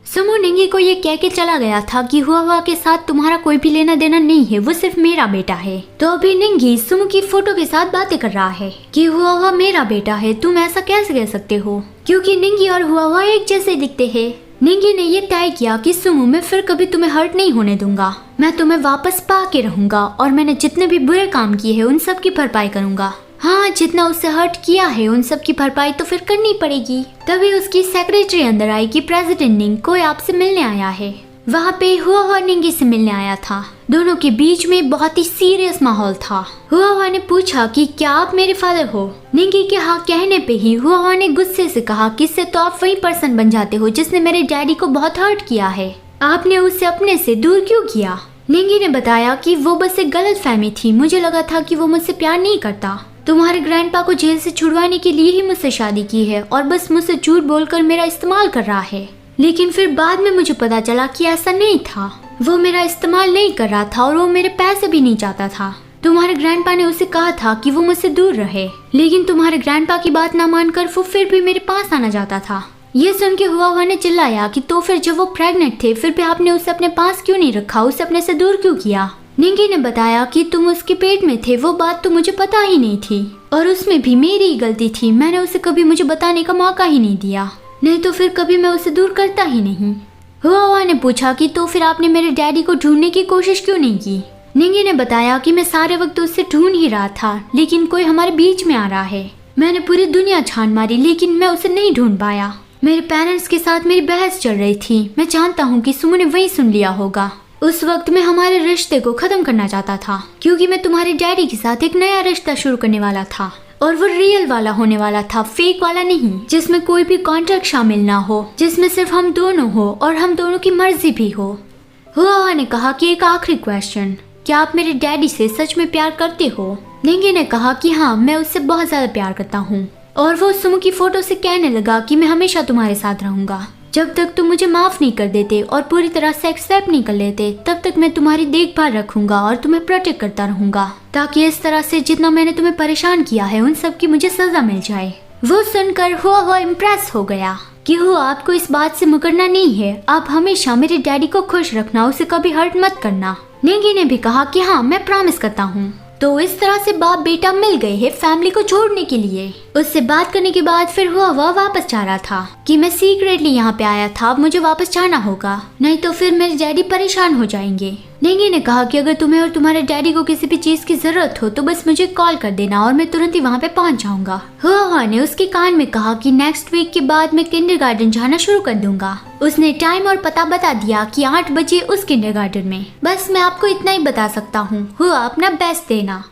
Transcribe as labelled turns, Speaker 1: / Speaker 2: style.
Speaker 1: Sumo निंगी को ये कह के चला गया था कि हुआ के साथ तुम्हारा कोई भी लेना देना नहीं है, वो सिर्फ मेरा बेटा है। तो अभी निंगी सुमो की फोटो के साथ बातें कर रहा है कि हुआ मेरा बेटा है, तुम ऐसा कैसे कह सकते हो, क्योंकि निंगी और हुआ एक जैसे दिखते हैं। निंगी ने ये तय किया कि सुमो मैं फिर कभी तुम्हें हर्ट नहीं होने दूंगा, मैं तुम्हें वापस पा के रहूंगा और मैंने जितने भी बुरे काम किए हैं उन सब की भरपाई करूंगा। हाँ, जितना उससे हर्ट किया है उन सब की भरपाई तो फिर करनी पड़ेगी। तभी उसकी सेक्रेटरी अंदर आई कि प्रेसिडेंट निंग कोई आपसे मिलने आया है। वहाँ पे हुआ निंगी से मिलने आया था। दोनों के बीच में बहुत ही सीरियस माहौल था। हुआ ने पूछा कि क्या आप मेरे फादर हो। निंगी के हाँ कहने पे ही हुआ ने गुस्से से कहा कि इससे तो आप वही पर्सन बन जाते हो जिसने मेरे डैडी को बहुत हर्ट किया है, आपने उसे अपने से दूर क्यों किया। निंगी ने बताया कि वो बस एक गलत फहमी थी, मुझे लगा था कि वो मुझसे प्यार नहीं करता, तुम्हारे ग्रैंडपा को जेल से छुड़वाने के लिए ही मुझसे शादी की है और बस मुझसे झूठ बोलकर मेरा इस्तेमाल कर रहा है। लेकिन फिर बाद में मुझे पता चला कि ऐसा नहीं था, वो मेरा इस्तेमाल नहीं कर रहा था और वो मेरे पैसे भी नहीं चाहता था। तुम्हारे ग्रैंडपा ने उसे कहा था कि वो मुझसे दूर रहे, लेकिन तुम्हारे ग्रैंडपा की बात ना मानकर वो फिर भी मेरे पास आना चाहता था। ये सुन के हुआ ने चिल्लाया कि तो फिर जब वो प्रेग्नेंट थे फिर भी आपने उसे अपने पास क्यों नहीं रखा, उसे अपने से दूर क्यों किया। निंगी ने बताया कि तुम उसके पेट में थे, वो बात तो मुझे पता ही नहीं थी और उसमें भी मेरी ही गलती थी, मैंने उसे कभी मुझे बताने का मौका ही नहीं दिया, नहीं तो फिर कभी मैं उसे दूर करता ही नहीं। हुआ ने पूछा कि तो फिर आपने मेरे डैडी को ढूंढने की कोशिश क्यों नहीं की। निंगी ने बताया कि मैं सारे वक्त उससे ढूंढ ही रहा था, लेकिन कोई हमारे बीच में आ रहा है। मैंने पूरी दुनिया छान मारी लेकिन मैं उसे नहीं ढूंढ पाया। मेरे पेरेंट्स के साथ मेरी बहस चल रही थी, मैं जानता हूँ कि सुमो ने वही सुन लिया होगा। उस वक्त मैं हमारे रिश्ते को खत्म करना चाहता था, क्योंकि मैं तुम्हारे डैडी के साथ एक नया रिश्ता शुरू करने वाला था और वो रियल वाला होने वाला था, फेक वाला नहीं, जिसमें कोई भी कॉन्ट्रैक्ट शामिल ना हो, जिसमें सिर्फ हम दोनों हो और हम दोनों की मर्जी भी हो। हुआ ने कहा कि एक आखिरी क्वेश्चन, क्या आप मेरे डैडी से सच में प्यार करते हो। निंगी ने कहा कि हाँ, मैं उससे बहुत ज्यादा प्यार करता हूँ और वो सुमो की फोटो से कहने लगा कि मैं हमेशा तुम्हारे साथ रहूंगा, जब तक तुम मुझे माफ नहीं कर देते और पूरी तरह से एक्सेप्ट नहीं कर लेते तब तक मैं तुम्हारी देखभाल रखूंगा और तुम्हें प्रोटेक्ट करता रहूंगा, ताकि इस तरह से जितना मैंने तुम्हें परेशान किया है उन सब की मुझे सजा मिल जाए। वो सुनकर हुआ इम्प्रेस हो गया कि हुआ आपको इस बात से मुकरना नहीं है, आप हमेशा मेरे डैडी को खुश रखना, उसे कभी हर्ट मत करना। निंगी ने भी कहा कि हाँ, मैं प्रॉमिस करता हूँ। तो इस तरह से बाप बेटा मिल गए हैं फैमिली को छोड़ने के लिए। उससे बात करने के बाद फिर हुआ वापस जा रहा था कि मैं सीक्रेटली यहाँ पे आया था, अब मुझे वापस जाना होगा, नहीं तो फिर मेरे डैडी परेशान हो जाएंगे। निंगी ने कहा कि अगर तुम्हें और तुम्हारे डैडी को किसी भी चीज की जरूरत हो तो बस मुझे कॉल कर देना और मैं तुरंत ही वहाँ पे पहुँच जाऊंगा। हुआ ने उसके कान में कहा कि नेक्स्ट वीक के बाद मैं किंडरगार्टन जाना शुरू कर दूंगा। उसने टाइम और पता बता दिया कि 8 बजे उस किंडरगार्टन में। बस मैं आपको इतना ही बता सकता हूँ, हुआ अपना बेस्ट देना।